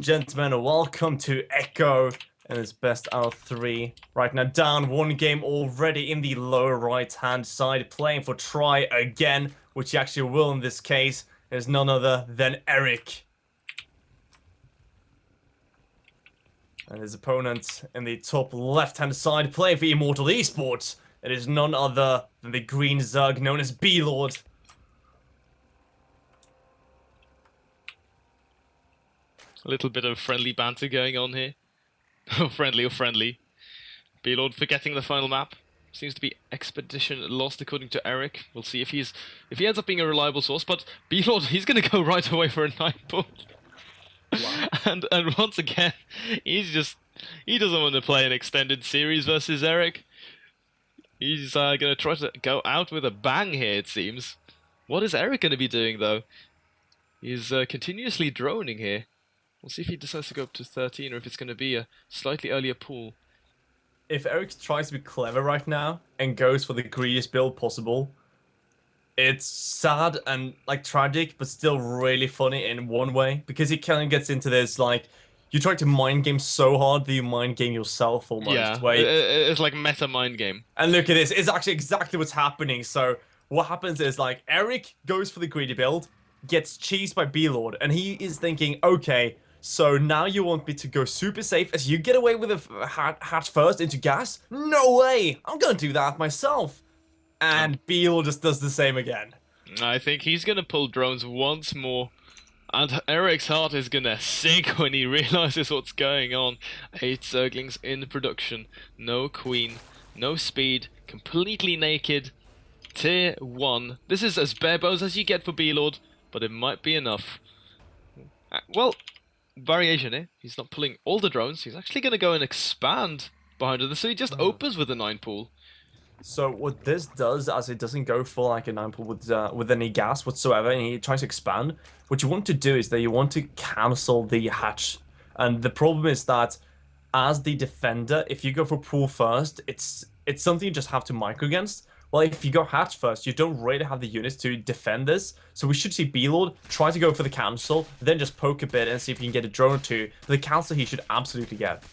Gentlemen, welcome to Echo and his best out of three. Right now, down one game already in the lower right-hand side, playing for try again, which he actually will in this case. Is none other than Erik. And his opponent in the top left-hand side, playing for Immortal Esports. It is none other than the green Zerg known as BLord. A little bit of friendly banter going on here. Friendly or friendly. BLord forgetting the final map. Seems to be Expedition lost according to Erik. We'll see if he ends up being a reliable source, but BLord, he's gonna go right away for a 9 pull. Wow. And once again, he doesn't want to play an extended series versus Erik. He's gonna try to go out with a bang here, it seems. What is Erik gonna be doing though? He's continuously droning here. We'll see if he decides to go up to 13 or if it's going to be a slightly earlier pull. If Erik tries to be clever right now and goes for the greediest build possible, it's sad and like tragic, but still really funny in one way, because he kind of gets into this like, you try to mind game so hard that you mind game yourself almost. Yeah, it's like meta mind game. And look at this, it's actually exactly what's happening. So what happens is like Erik goes for the greedy build, gets cheesed by BLord, and he is thinking, okay, so now you want me to go super safe as you get away with a hatch first into gas? No way! I'm gonna do that myself. And BLord just does the same again. I think he's gonna pull drones once more. And Erik's heart is gonna sink when he realizes what's going on. 8 Zerglings in production. No queen, no speed, completely naked. Tier 1. This is as bare bones as you get for BLord, but it might be enough. Well, variation here. He's not pulling all the drones. He's actually going to go and expand behind it. So he just opens with a 9 pool. So what this does, as it doesn't go for like a 9 pool with any gas whatsoever, and he tries to expand, what you want to do is that you want to cancel the hatch. And the problem is that as the defender, if you go for pool first, it's something you just have to micro against. Well, if you go hatch first, you don't really have the units to defend this. So we should see BLord try to go for the cancel, then just poke a bit and see if he can get a drone or two. The cancel he should absolutely get.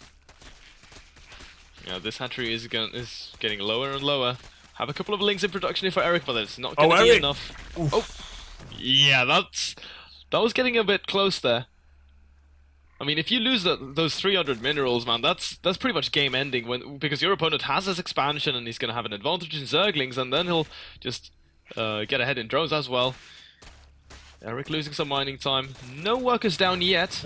Yeah, this hatchery is getting lower and lower. Have a couple of links in production for Erik, but it's not going to be enough. Oof. Oh, yeah, that was getting a bit close there. I mean, if you lose those 300 minerals, man, that's pretty much game ending because your opponent has his expansion and he's going to have an advantage in Zerglings, and then he'll just get ahead in drones as well. Erik losing some mining time. No workers down yet.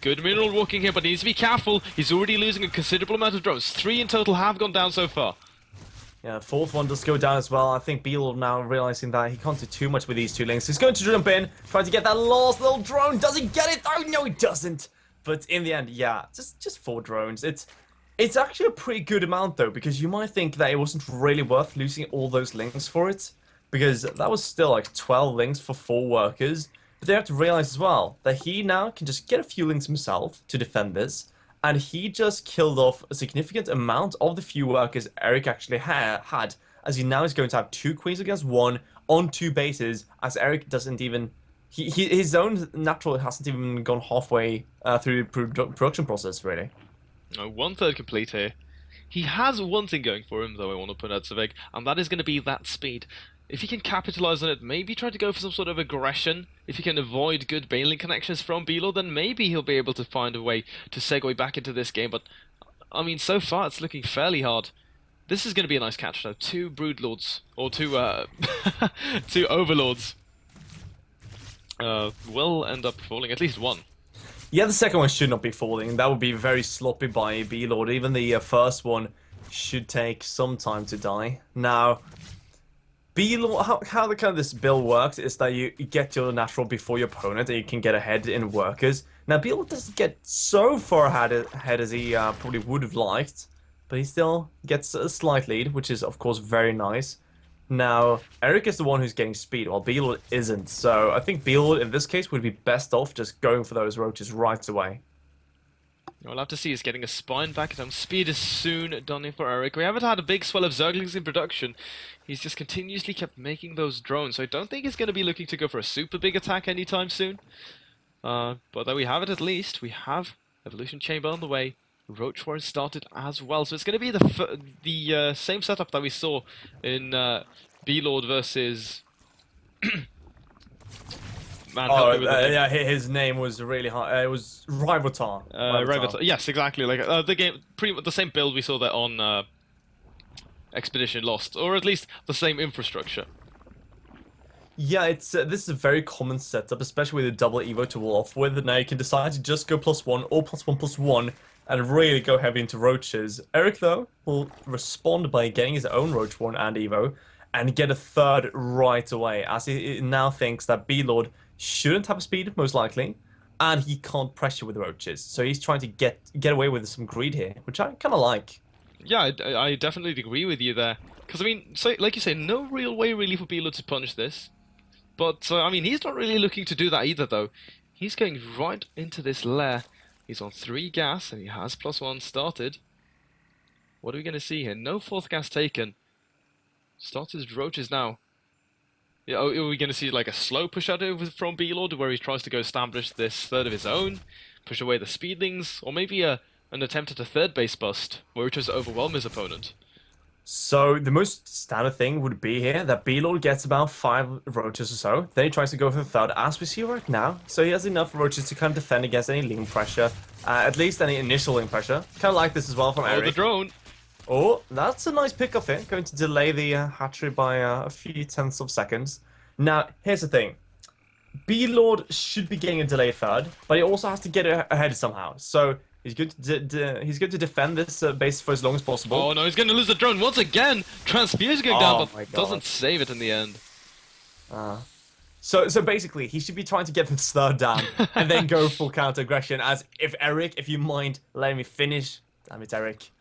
Good mineral walking here, but he needs to be careful. He's already losing a considerable amount of drones. 3 in total have gone down so far. Yeah, 4th one does go down as well. I think BLord now realizing that he can't do too much with these 2 links. He's going to jump in, try to get that last little drone. Does he get it? Oh, no, he doesn't. But in the end, yeah, just 4 drones. It's actually a pretty good amount, though, because you might think that it wasn't really worth losing all those links for it, because that was still like 12 links for 4 workers. But they have to realize as well that he now can just get a few links himself to defend this, and he just killed off a significant amount of the few workers Erik actually had, as he now is going to have 2 queens against 1 on 2 bases, as Erik doesn't even... his own natural hasn't even gone halfway through the production process, really. No, 1/3 complete here. He has one thing going for him, though, I want to put out Savig, and that is going to be that speed. If he can capitalize on it, maybe try to go for some sort of aggression. If he can avoid good bailing connections from BLord, then maybe he'll be able to find a way to segue back into this game. But, I mean, so far it's looking fairly hard. This is going to be a nice catch, though. 2 Broodlords, or 2 2 Overlords. Will end up falling, at least 1. Yeah, the second one should not be falling. That would be very sloppy by BLord. Even the first one should take some time to die. Now, BLord, how the kind of this build works is that you get your natural before your opponent, and you can get ahead in workers. Now, BLord doesn't get so far ahead as he probably would have liked, but he still gets a slight lead, which is, of course, very nice. Now, Erik is the one who's getting speed, while BLord isn't. So I think BLord, in this case, would be best off just going for those roaches right away. We'll have to see. He's getting a spine back at home. Speed is soon done in for Erik. We haven't had a big swell of Zerglings in production. He's just continuously kept making those drones, so I don't think he's going to be looking to go for a super big attack anytime soon. But there we have it at least. We have Evolution Chamber on the way. Roach War started as well. So it's going to be the same setup that we saw in BLord versus... Man, help me with the name. Yeah, his name was really hard. It was Rivatar. Rivatar. Yes, exactly. Like the game, pretty much the same build we saw there on Expedition Lost, or at least the same infrastructure. Yeah, it's this is a very common setup, especially with a double Evo to wall off with. Now you can decide to just go +1 or +1/+1 and really go heavy into roaches. Erik, though, will respond by getting his own Roach 1 and Evo and get a third right away, as he now thinks that BLord shouldn't have speed, most likely, and he can't pressure with roaches. So he's trying to get away with some greed here, which I kind of like. Yeah, I definitely agree with you there. Because, I mean, so, like you say, no real way really for BLord to punish this. But, I mean, he's not really looking to do that either, though. He's going right into this lair. He's on 3 gas, and he has +1 started. What are we going to see here? No 4th gas taken. Starts his roaches now. Yeah, are we going to see, like, a slow push out over from BLord, where he tries to go establish this third of his own, push away the speedlings, or maybe an attempt at a third base bust, where he tries to overwhelm his opponent? So the most standard thing would be here that BLord gets about 5 roaches or so. Then he tries to go for the third, as we see right now. So he has enough roaches to kind of defend against any link pressure, at least any initial link pressure. Kind of like this as well from Erik. Oh, the drone! Oh, that's a nice pickup here. Going to delay the hatchery by a few tenths of seconds. Now, here's the thing. BLord should be getting a delayed third, but he also has to get ahead somehow. So he's going to defend this base for as long as possible. Oh no, he's going to lose the drone once again! Transfuse going down, my but God. doesn't save it in the end. So basically, he should be trying to get this third down and then go full counter aggression. As if Erik, if you mind letting me finish, damn it, Erik.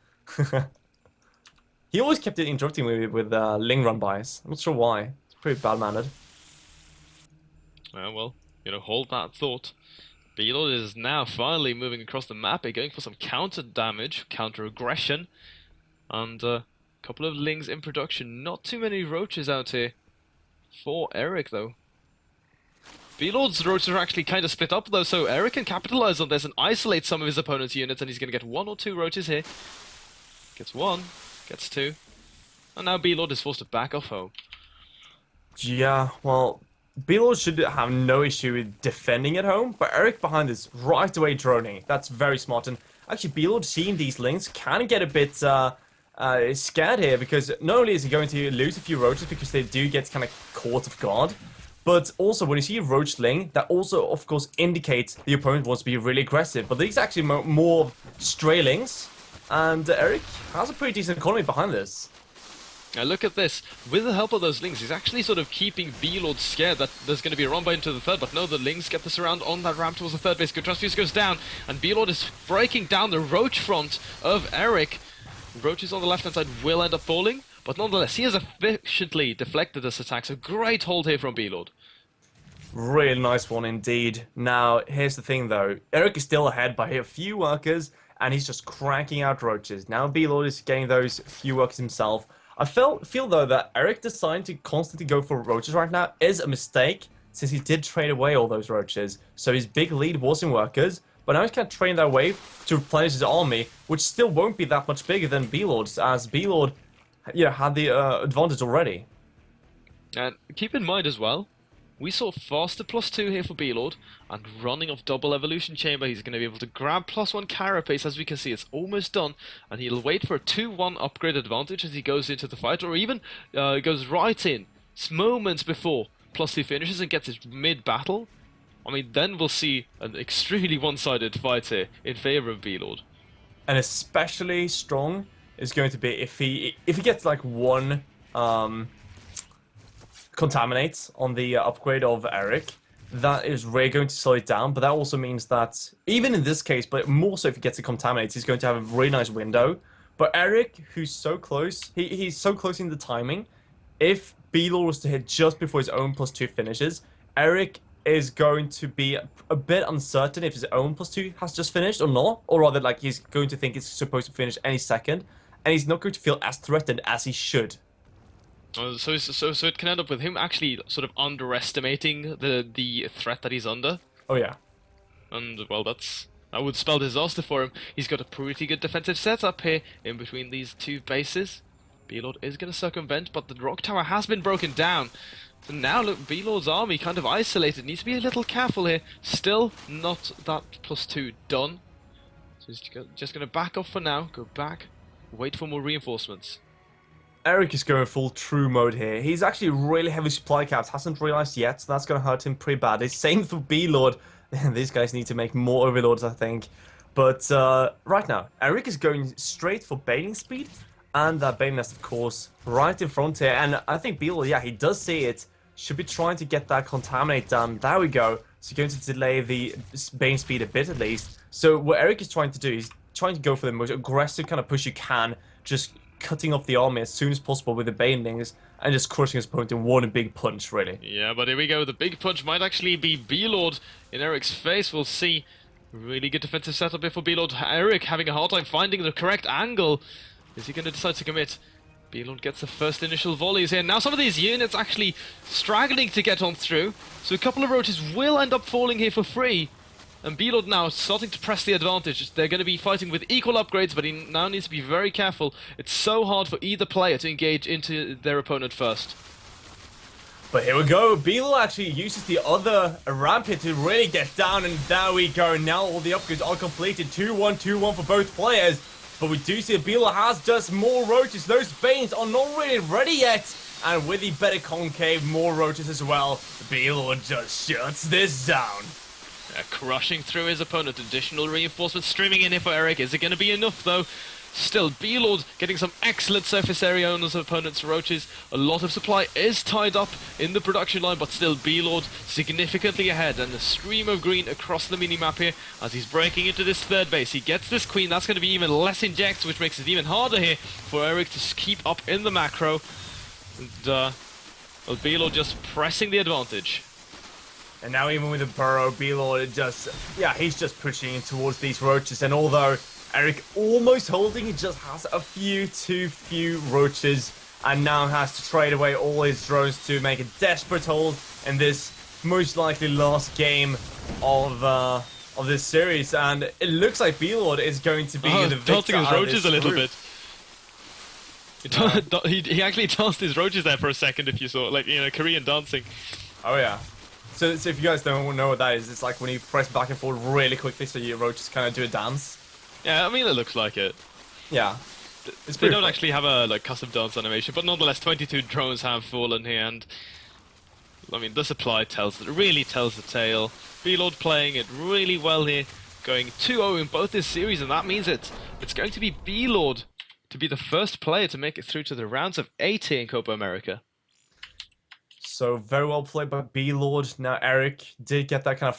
He always kept interrupting me with Ling run bys. I'm not sure why. It's pretty bad mannered. Well, you know, hold that thought. BLord is now finally moving across the map, going for some counter damage, counter aggression, and a couple of Lings in production. Not too many roaches out here for Erik, though. BLord's roaches are actually kind of split up, though, so Erik can capitalize on this and isolate some of his opponent's units, and he's going to get 1 or 2 roaches here. Gets 1, gets 2, and now BLord is forced to back off home. Yeah, well, BLord should have no issue with defending at home, but Erik behind this right away droning. That's very smart, and actually BLord seeing these links can get a bit scared here, because not only is he going to lose a few roaches because they do get kind of caught off guard, but also when you see a roach ling, that also of course indicates the opponent wants to be really aggressive, but these are actually more stray lings, and Erik has a pretty decent economy behind this. Now look at this. With the help of those Lings, he's actually sort of keeping BLord scared that there's going to be a run by into the third, but no, the Lings get this around on that ramp towards the third base. Good Transfuse goes down, and BLord is breaking down the roach front of Erik. Roaches on the left-hand side will end up falling, but nonetheless, he has efficiently deflected this attack, so great hold here from BLord. Really nice one indeed. Now, here's the thing though. Erik is still ahead by a few workers, and he's just cranking out roaches. Now BLord is getting those few workers himself. I feel though that Erik deciding to constantly go for roaches right now is a mistake, since he did trade away all those roaches. So his big lead was in workers, but now he's kind of trading that away to replenish his army, which still won't be that much bigger than BLord's, as BLord, you know, had the advantage already. And keep in mind as well, we saw faster +2 here for BLord, and running off double evolution chamber, he's going to be able to grab +1 carapace. As we can see, it's almost done, and he'll wait for a 2-1 upgrade advantage as he goes into the fight, or even goes right in, moments before +2 finishes and gets his mid-battle. I mean, then we'll see an extremely one-sided fight here in favor of BLord. And especially strong is going to be if he gets like 1 contaminates on the upgrade of Erik. That is really going to slow it down, but that also means that, even in this case, but more so if he gets a contaminate, he's going to have a really nice window. But Erik, who's so close, he's so close in the timing, if BLord was to hit just before his own +2 finishes, Erik is going to be a bit uncertain if his own +2 has just finished or not, or rather like he's going to think it's supposed to finish any second, and he's not going to feel as threatened as he should. So it can end up with him actually sort of underestimating the threat that he's under. Oh yeah. And, well, that would spell disaster for him. He's got a pretty good defensive setup here in between these two bases. BLord is going to circumvent, but the rock tower has been broken down. So now, look, BLord's army kind of isolated. Needs to be a little careful here. Still not that +2 done. So he's just going to back off for now. Go back. Wait for more reinforcements. Erik is going full true mode here. He's actually really heavy supply caps. Hasn't realized yet, so that's going to hurt him pretty badly. Same for BLord. These guys need to make more overlords, I think. But right now, Erik is going straight for bailing speed. And that bailing nest, of course, right in front here. And I think BLord, yeah, he does see it. Should be trying to get that contaminate done. There we go. So going to delay the bailing speed a bit at least. So what Erik is trying to do is trying to go for the most aggressive kind of push you can. Just cutting off the army as soon as possible with the banelings and just crushing his opponent in one big punch, really. Yeah, but here we go. The big punch might actually be BLord in Erik's face. We'll see. Really good defensive setup here for BLord. Erik having a hard time finding the correct angle. Is he going to decide to commit? BLord gets the first initial volleys here. Now some of these units actually struggling to get on through. So a couple of roaches will end up falling here for free. And BLord now starting to press the advantage. They're going to be fighting with equal upgrades, but he now needs to be very careful. It's so hard for either player to engage into their opponent first. But here we go. BLord actually uses the other ramp here to really get down, and there we go. Now all the upgrades are completed. 2-1, 2-1 for both players. But we do see that BLord has just more roaches. Those Banes are not really ready yet. And with the better concave, more roaches as well. BLord just shuts this down. Crushing through his opponent. Additional reinforcements streaming in here for Erik. Is it going to be enough though? Still, BLord getting some excellent surface area on his opponent's roaches. A lot of supply is tied up in the production line, but still BLord significantly ahead. And a stream of green across the minimap here as he's breaking into this third base. He gets this queen. That's going to be even less injects, which makes it even harder here for Erik to keep up in the macro. And, well, BLord just pressing the advantage. And now even with the burrow, BLord just, yeah, he's just pushing in towards these roaches. And although Erik almost holding, he just has a few too few roaches. And now has to trade away all his drones to make a desperate hold in this most likely last game of this series. And it looks like BLord is going to be the victor his out of roaches this a little group. bit. He actually danced his roaches there for a second, if you saw, like, you know, Korean dancing. Oh yeah. So if you guys don't know what that is, it's like when you press back and forth really quickly so your roaches kind of do a dance. Yeah, I mean, it looks like it. Yeah. They don't actually have a like custom dance animation, but nonetheless, 22 drones have fallen here, and I mean, the supply really tells the tale. BLord playing it really well here, going 2-0 in both this series, and that means it's going to be BLord to be the first player to make it through to the rounds of 8 here in Copa America. So very well played by BLord. Now Erik did get that kind of